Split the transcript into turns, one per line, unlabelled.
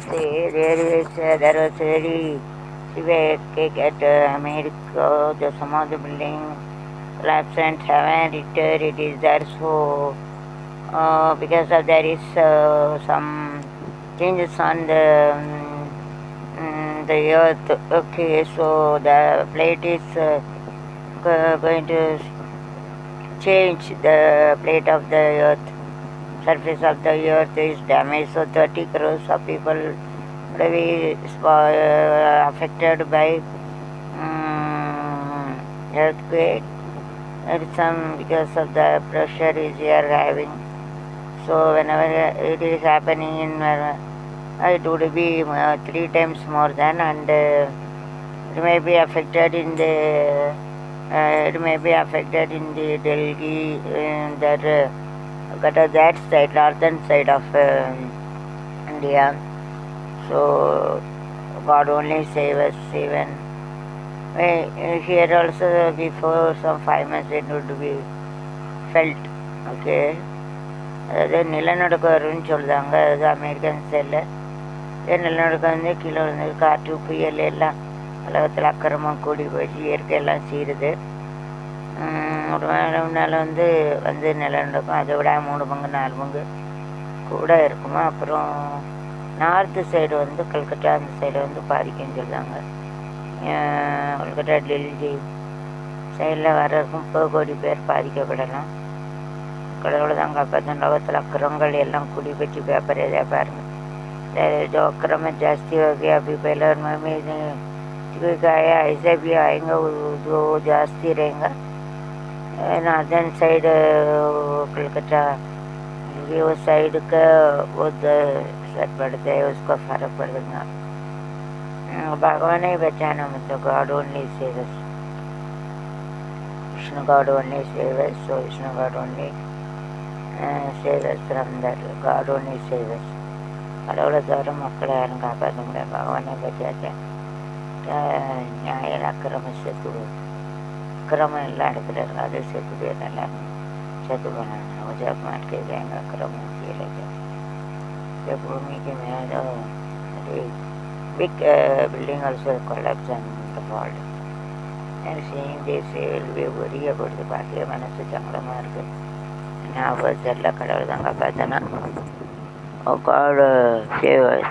There was very severe earthquake at America. Some of the building collapsed and haven't returned. It is there, so because of there is some changes on the earth. Okay, so the plate is going to change. The plate of the earth, surface of the earth is damaged, so 30 crores of people will be affected by earthquake. It's some because of the pressure is we are having. So whenever it is happening in it would be 3 times more than, and it may be affected in the Delhi, that side, northern side of India. So God only save us. Even here also before some 5 months it would be felt. Okay, அதாவது நிலநடுக்கம் வரும்னு சொல்கிறாங்க. அது American சைடில் நிலநடுக்கம் வந்து கீழே வந்து காற்று புயல் எல்லாம் உலகத்தில் அக்கிரமம் கூடி போச்சு, இயற்கையெல்லாம் சீருது. ஒரு நாள் வந்து நிலநடுக்கம் அதை விட 3 பங்கு 4 பங்கு கூட இருக்குமா. அப்புறம் நார்த்து சைடு வந்து கல்கட்டா அந்த சைடு வந்து பாதிக்குன்னு சொல்கிறாங்க. கல்கட்டா டெல்லி சைடில் வர்றதுக்கும் 30 கோடி பேர் பாதிக்கப்படலாம். கடவுளை தான் காப்பாற்றணும். लोगों अक्रमங்கள் எல்லாம் कुड़ी बची व्यापार में जो अक्रम जास्ती हो गया. अभी पहले में आया, ऐसे भी आएंगे जो जास्ती रहेगा. नॉर्दर्न साइड कलकत्ता वो साइड का बहुत असर पड़ता है, उसको फर्क पड़ेगा. भगवान ही बचाना, मतलब God only save us. Vishnu God only save us, so Vishnu God only save us from that. God only save us. கடவுளை தவிர மக்களை யாரும் காப்பாற்ற முடியாது. பகவானை பற்றியாச்சா நியாயம் அக்கிரமம் செத்து அக்கிரமம் எல்லா இடத்துல இருக்கு. அது செத்து போயிடும், எல்லாரும் செத்து போனாங்க. जब मार के जाएंगे अक्रम होती रहेगा. जब भूमि के में big building also collapse on the world. And seeing this will be worry about the party மனசு சங்கடமாக இருக்குது. நான் எல்லா கடவுள் தான் காப்பாற்றனா. God save us.